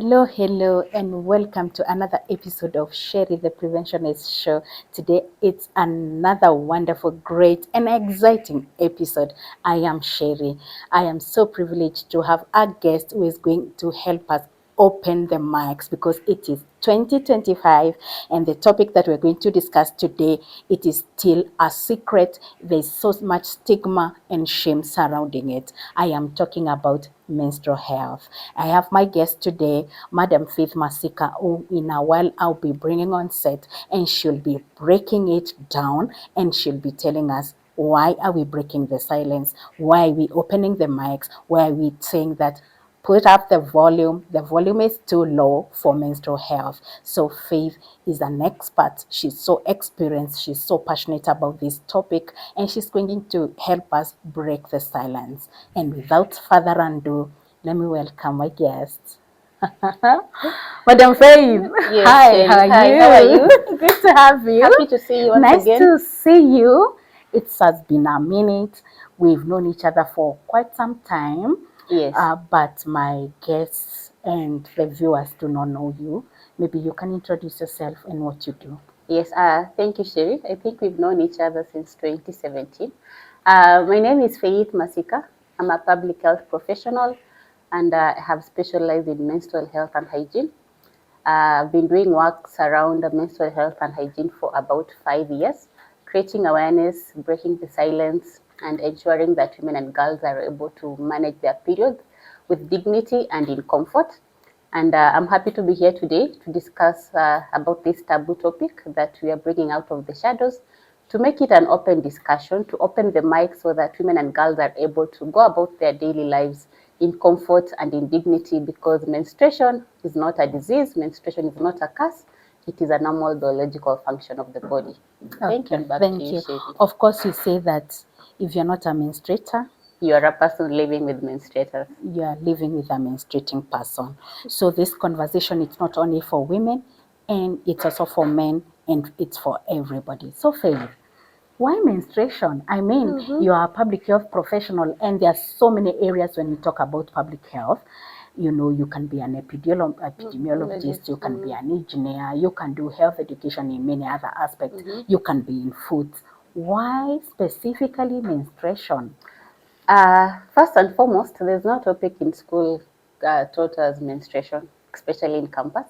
Hello, and welcome to another episode of Sherry the Preventionist Show. Today, it's another wonderful, great, and exciting episode. I am Sherry. I am so privileged to have a guest who is going to help us open the mics because it is 2025 and the topic that we're going to discuss today, it is still a secret. There's so much stigma and shame surrounding it. I am talking about menstrual health. I have my guest today, Madam Faith Masika, who in a while I'll be bringing on set, and she'll be breaking it down, and she'll be telling us why are we breaking the silence, why are we opening the mics, why are we saying that put up the volume. The volume is too low for menstrual health. So Faith is an expert. She's so experienced. She's so passionate about this topic, and she's going to help us break the silence. And without further ado, let me welcome my guest. Madam Faith. Yes, Hi, Sherry. how are Hi, you? how are you? Good to have you. Happy to see you once Nice again. to see you. It has been a minute. We've known each other for quite some time. Yes. But my guests and the viewers do not know you. Maybe you can introduce yourself and what you do. Yes. Thank you, Sherry. I think we've known each other since 2017. My name is Faith Masika. I'm a public health professional and I have specialized in menstrual health and hygiene. I've been doing works around menstrual health and hygiene for about 5 years, creating awareness, breaking the silence, and ensuring that women and girls are able to manage their periods with dignity and in comfort. And I'm happy to be here today to discuss about this taboo topic that we are bringing out of the shadows, to make it an open discussion, to open the mic so that women and girls are able to go about their daily lives in comfort and in dignity, because menstruation is not a disease, menstruation is not a curse, it is a normal biological function of the body. Thank you, and back to you, Sherry. Of course, you say that if you're not a menstruator, You are a person living with menstruators. you are living with a menstruating person. So this conversation, it's not only for women, and it's also for men, and it's for everybody. So Faith, why menstruation? I mean, you are a public health professional, and there are so many areas when you talk about public health. You know, you can be an epidemiologist, you can be an engineer, you can do health education in many other aspects, you can be in foods. Why specifically menstruation? First and foremost, there's no topic in school taught as menstruation, especially in campus.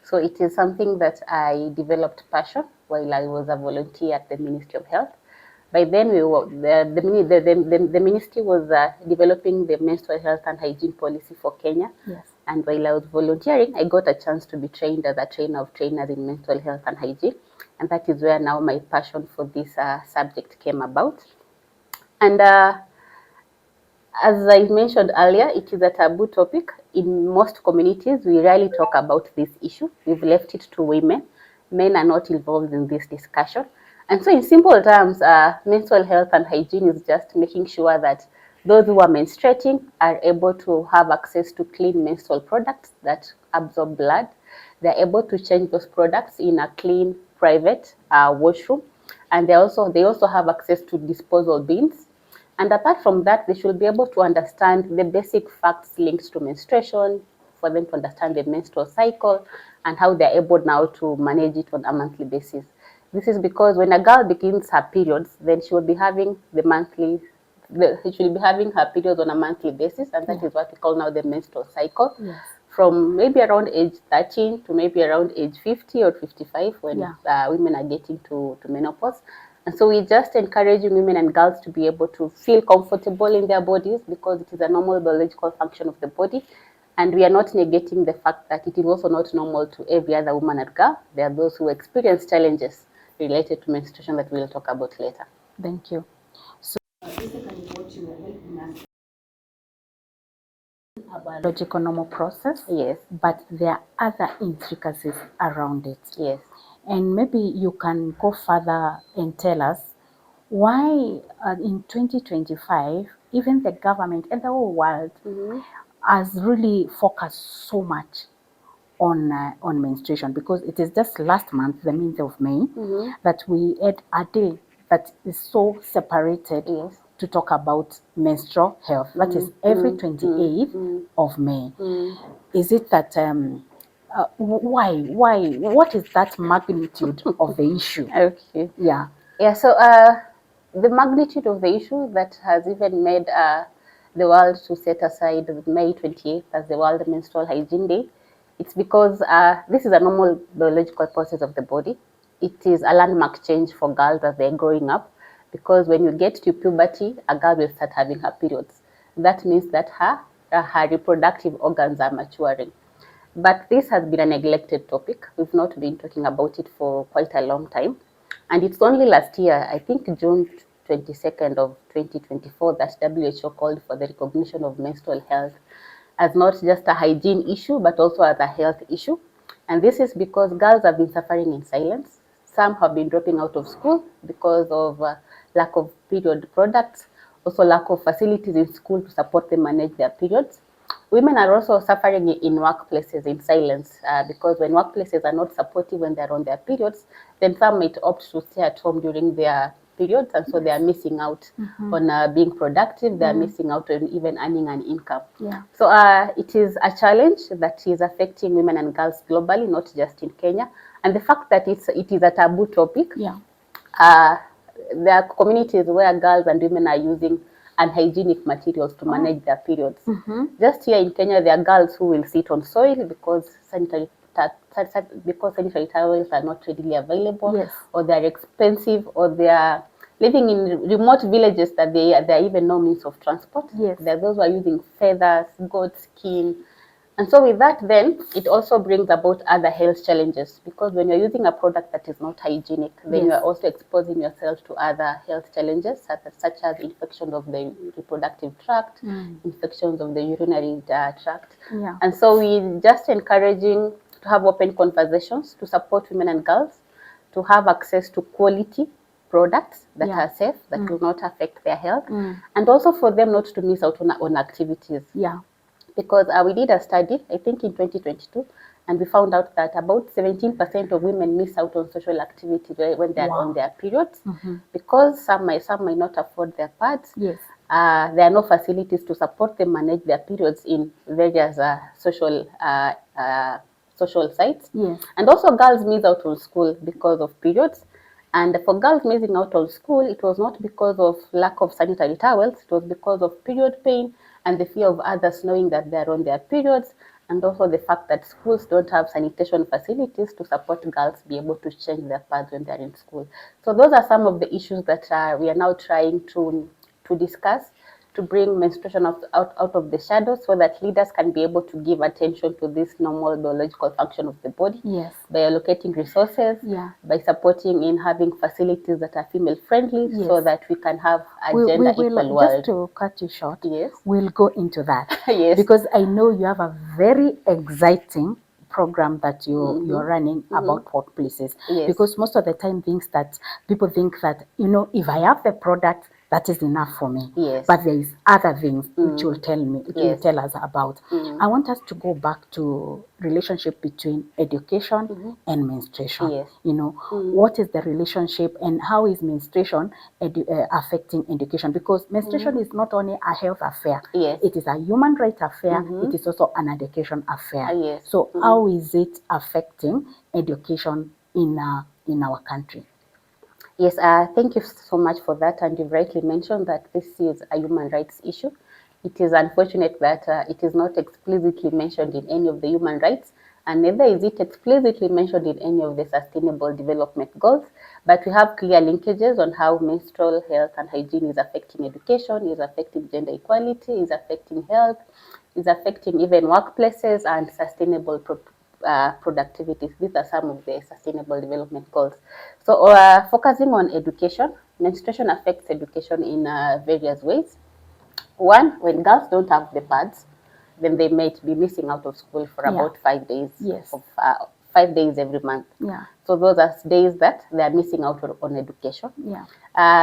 So it is something that I developed passion while I was a volunteer at the Ministry of Health. By then, the ministry was developing the menstrual health and hygiene policy for Kenya. Yes. And while I was volunteering, I got a chance to be trained as a trainer of trainers in menstrual health and hygiene. And that is where now my passion for this subject came about. And as I mentioned earlier, it is a taboo topic. In most communities, we rarely talk about this issue. We've left it to women. Men are not involved in this discussion. And so in simple terms, menstrual health and hygiene is just making sure that those who are menstruating are able to have access to clean menstrual products that absorb blood. They're able to change those products in a clean, private washroom. And they also have access to disposal bins. And apart from that, they should be able to understand the basic facts linked to menstruation, for them to understand the menstrual cycle and how they're able now to manage it on a monthly basis. This is because when a girl begins her periods, then she will be having she will be having her periods on a monthly basis, and that is what we call now the menstrual cycle. Yes. From maybe around age 13 to maybe around age 50 or 55 when women are getting to menopause. And so we just encourage women and girls to be able to feel comfortable in their bodies, because it is a normal biological function of the body. And we are not negating the fact that it is also not normal to every other woman and girl. There are those who experience challenges related to menstruation that we'll talk about later. Thank you. So basically what you are helping us a biological normal process. Yes. But there are other intricacies around it. Yes. And maybe you can go further and tell us why in 2025, even the government and the whole world has really focused so much on menstruation, because it is just last month, the month of May, that we had a day that is so separated to talk about menstrual health. That is every 28th of May. Is it that what is that magnitude of the issue? Okay. Yeah. Yeah, so the magnitude of the issue that has even made the world to set aside May 28th as the World Menstrual Hygiene Day, it's because this is a normal biological process of the body. It is a landmark change for girls as they're growing up, because when you get to puberty, a girl will start having her periods. That means that her reproductive organs are maturing. But this has been a neglected topic. We've not been talking about it for quite a long time. And it's only last year, I think June 22nd of 2024, that WHO called for the recognition of menstrual health as not just a hygiene issue, but also as a health issue. And this is because girls have been suffering in silence. Some have been dropping out of school because of lack of period products, also lack of facilities in school to support them manage their periods. Women are also suffering in workplaces in silence because when workplaces are not supportive when they're on their periods, then some might opt to stay at home during their periods, and so they are missing out on being productive. They are missing out on even earning an income. Yeah. So it is a challenge that is affecting women and girls globally, not just in Kenya. And the fact that it is a taboo topic, Yeah. uh, there are communities where girls and women are using unhygienic materials to manage their periods. Just here in Kenya, there are girls who will sit on soil because sanitary towels are not readily available, Yes. or they are expensive, or they are living in remote villages that there are even no means of transport. Yes. There are those who are using feathers, goat skin, and so with that, then it also brings about other health challenges, because when you're using a product that is not hygienic, then you are Yes. also exposing yourself to other health challenges such as infections of the reproductive tract, infections of the urinary tract. Yeah. And so we just encouraging to have open conversations to support women and girls to have access to quality products that Yeah. are safe, that will not affect their health, and also for them not to miss out on activities. Yeah. Because we did a study, I think in 2022, and we found out that about 17% of women miss out on social activities when they're on Wow. their periods, because some might not afford their pads. Yes. There are no facilities to support them manage their periods in various social sites. Yes. And also girls miss out on school because of periods. And for girls missing out on school, it was not because of lack of sanitary towels, it was because of period pain and the fear of others knowing that they're on their periods, and also the fact that schools don't have sanitation facilities to support girls be able to change their pads when they're in school. So those are some of the issues that we are now trying to discuss, to bring menstruation out of the shadows, so that leaders can be able to give attention to this normal biological function of the body. Yes. By allocating resources, Yeah. by supporting in having facilities that are female friendly, Yes. so that we can have a We gender will, equal just world. to cut you short, Yes. we'll go into that. Yes. Because I know you have a very exciting program that you're running about workplaces. Yes. Because most of the time people think that, if I have the product, that is enough for me. Yes. But there is other things which you'll Yes. tell us about. I want us to go back to relationship between education and menstruation. Yes. What is the relationship and how is menstruation affecting education? Because menstruation is not only a health affair, Yes. it is a human right affair, it is also an education affair. Yes. So how is it affecting education in our country? Yes, thank you so much for that. And you've rightly mentioned that this is a human rights issue. It is unfortunate that it is not explicitly mentioned in any of the human rights, and neither is it explicitly mentioned in any of the sustainable development goals. But we have clear linkages on how menstrual health and hygiene is affecting education, is affecting gender equality, is affecting health, is affecting even workplaces and sustainable productivity. These are some of the sustainable development goals. So focusing on education, menstruation affects education in various ways. One, when girls don't have the pads, then they might be missing out of school for about 5 days. Yes. Of 5 days every month. Yeah. So those are days that they are missing out on education. Yeah.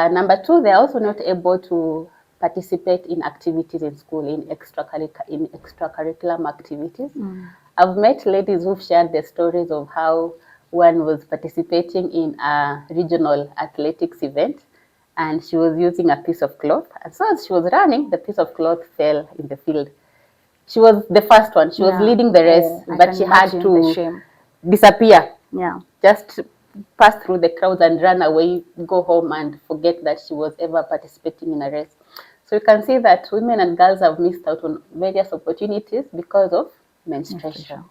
Number two, they are also not able to participate in activities in school, in extracurricular activities. I've met ladies who've shared their stories of how one was participating in a regional athletics event, and she was using a piece of cloth. And so as she was running, the piece of cloth fell in the field. She was the first one. She was Yeah. leading the race, Oh, I but can she had imagine the to shame. disappear, Yeah. just pass through the crowds and run away, go home and forget that she was ever participating in a race. So you can see that women and girls have missed out on various opportunities because of menstruation. Menstruation.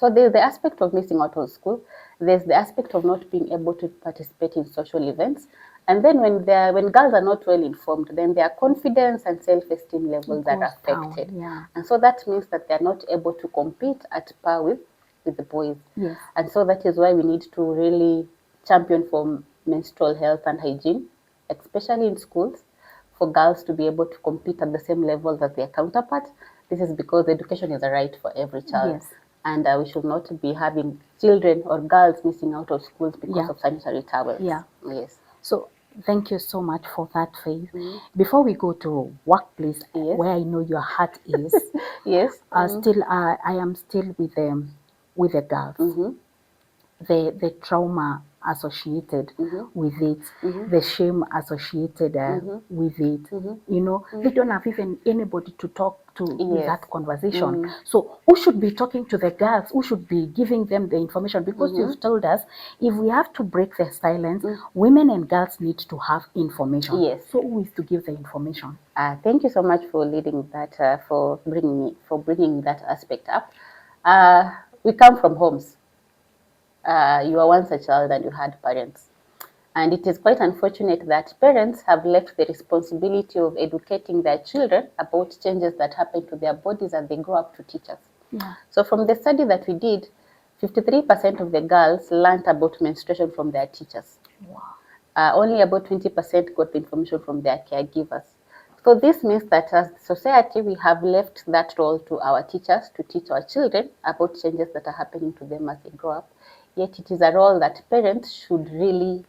So there's the aspect of missing out on school. There's the aspect of not being able to participate in social events. And then when girls are not well informed, then their confidence and self-esteem It levels are goes down. affected. Yeah. And so that means that they're not able to compete at par with the boys. Yes. And so that is why we need to really champion for menstrual health and hygiene, especially in schools, for girls to be able to compete at the same level as their counterparts. This is because education is a right for every child. Yes. And we should not be having children or girls missing out of schools because Yeah. of sanitary towels. Yeah. Yes. So thank you so much for that, Faith. Mm. Before we go to workplace, Yes. where I know your heart is, Yes. I am still with the girls. Mm-hmm. The trauma associated Mm-hmm. with it, Mm-hmm. the shame associated Mm-hmm. with it. Mm-hmm. You know, they don't have even anybody to talk to with Yes. that conversation. Mm. So who should be talking to the girls? Who should be giving them the information? Because Mm-hmm. you've told us if we have to break the silence, Mm. women and girls need to have information. Yes. So who is to give the information? Thank you so much for leading that, for bringing that aspect up. We come from homes. You were once a child and you had parents. And it is quite unfortunate that parents have left the responsibility of educating their children about changes that happen to their bodies as they grow up to teachers. Yeah. So from the study that we did, 53% of the girls learned about menstruation from their teachers. Wow. Only about 20% got the information from their caregivers. So this means that as a society, we have left that role to our teachers to teach our children about changes that are happening to them as they grow up. Yet it is a role that parents should really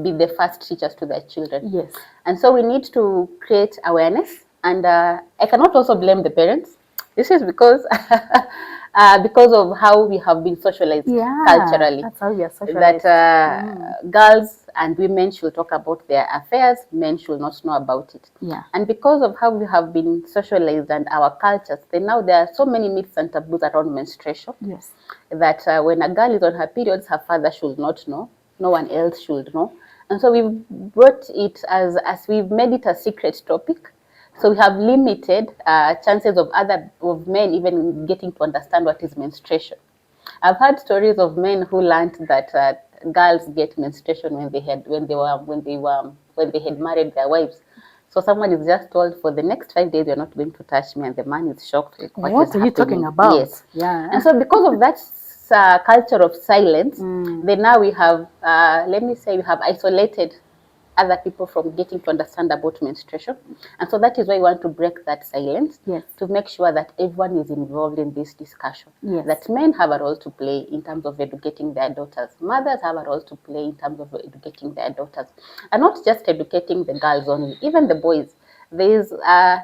be the first teachers to their children. Yes. And so we need to create awareness. And I cannot also blame the parents. This is because of how we have been socialized Yeah, culturally. that's how we are That socialized. girls and women should talk about their affairs, men should not know about it. Yeah. And because of how we have been socialized and our cultures, then now there are so many myths and taboos around menstruation. Yes. That when a girl is on her periods, her father should not know, no one else should know. And so we've brought it as we've made it a secret topic. So we have limited chances of men even getting to understand what is menstruation. I've heard stories of men who learned that girls get menstruation when they had married their wives. So someone is just told for the next 5 days you're not going to touch me, and the man is shocked like what is What are you talking happening. about? Yes, Yeah. and so because of that culture of silence, then now we have let me say we have isolated other people from getting to understand about menstruation. And so that is why we want to break that silence, Yes. to make sure that everyone is involved in this discussion. Yes. That men have a role to play in terms of educating their daughters. Mothers have a role to play in terms of educating their daughters. And not just educating the girls only, even the boys. There's a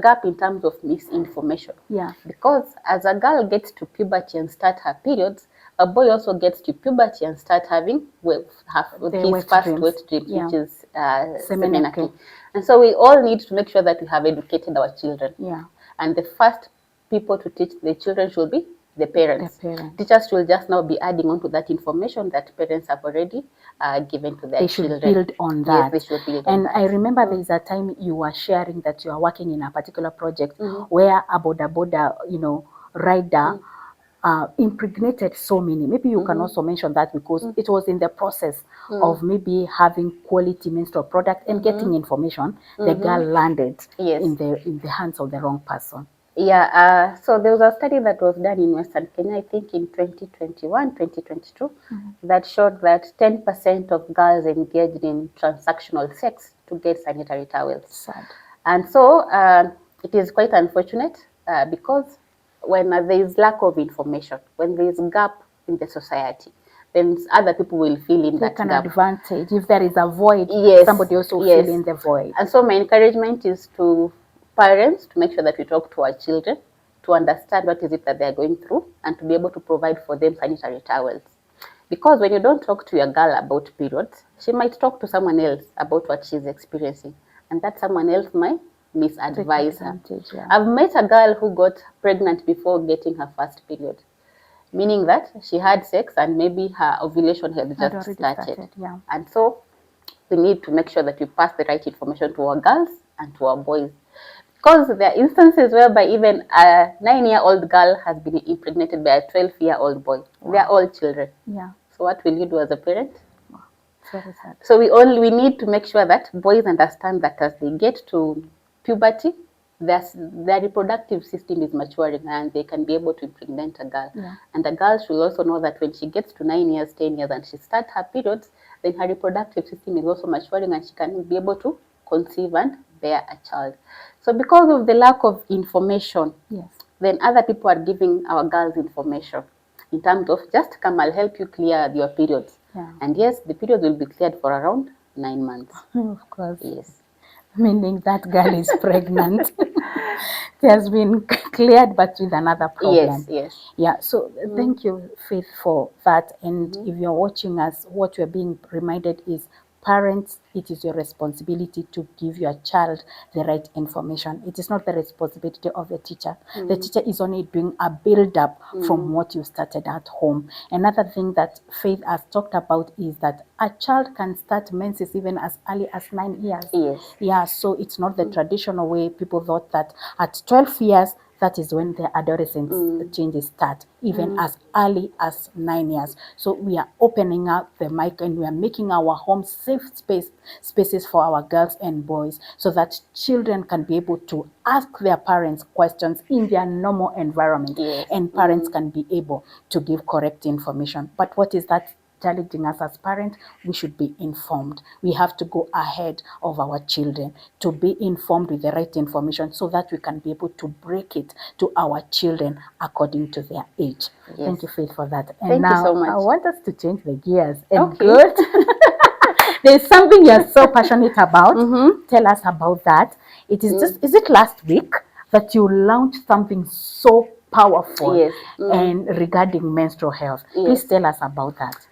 gap in terms of misinformation. Yeah. Because as a girl gets to puberty and start her periods, a boy also gets to puberty and start having his first wet dreams, Yeah. which is Seminary. and so we all need to make sure that we have educated our children. Yeah. And the first people to teach the children should be the parents. The parents. Teachers will just now be adding on to that information that parents have already given to their They children. should build on that. Yes, they should build on And that. I remember there is a time you were sharing that you are working in a particular project Mm-hmm. where a boda, rider impregnated so many. Maybe you can also mention that because it was in the process of maybe having quality menstrual product and getting information. The girl landed Yes. in the hands of the wrong person. Yeah, so there was a study that was done in Western Kenya, I think in 2021, 2022, that showed that 10% of girls engaged in transactional sex to get sanitary towels. Sad. And so it is quite unfortunate because when there is lack of information, when there is a gap in the society, then other people will fill in that Take an gap. advantage. If there is a void, Yes, somebody also yes. fill in the void. And so my encouragement is to parents to make sure that we talk to our children to understand what is it that they're going through and to be able to provide for them sanitary towels. Because when you don't talk to your girl about periods, she might talk to someone else about what she's experiencing, and that someone else might misadvise her. Yeah. I've met a girl who got pregnant before getting her first period, meaning that she had sex and maybe her ovulation had just started. Yeah. And so we need to make sure that we pass the right information to our girls and to our boys. Because there are instances whereby even a 9-year-old girl has been impregnated by a 12-year-old boy. Wow. They are all children. Yeah. So what will you do as a parent? Wow. It's very sad. So we need to make sure that boys understand that as they get to puberty, their reproductive system is maturing and they can be able to impregnate a girl. Yeah. And the girl should also know that when she gets to 9 years, 10 years, and she starts her periods, then her reproductive system is also maturing and she can be able to conceive and bear a child. So because of the lack of information, yes, then other people are giving our girls information in terms of just come, I'll help you clear your periods. Yeah. And yes, the periods will be cleared for around 9 months. Of course. Yes. Meaning that girl is pregnant. It has been cleared, but with another problem. Yes, yes. Yeah, so thank you, Faith, for that. And if you're watching us, what you're being reminded is, parents, it is your responsibility to give your child the right information. It is not the responsibility of the teacher. The teacher is only doing a build-up from what you started at home. Another thing that Faith has talked about is that a child can start menses even as early as 9 years. Yes. Yeah, so it's not the traditional way. People thought that at 12 years, that is when the adolescence changes start, even as early as 9 years. So we are opening up the mic and we are making our home safe spaces for our girls and boys, so that children can be able to ask their parents questions in their normal environment. Yes. And parents can be able to give correct information. But what is that challenging us as parents? We should be informed. We have to go ahead of our children to be informed with the right information, so that we can be able to break it to our children according to their age. Yes. Thank you, Faith, for that. And Thank now you so much. I want us to change the gears and Okay. go. There's something you're so passionate about. Tell us about that. It is is it last week that you launched something so powerful? Yes. And regarding menstrual health? Yes. Please tell us about that.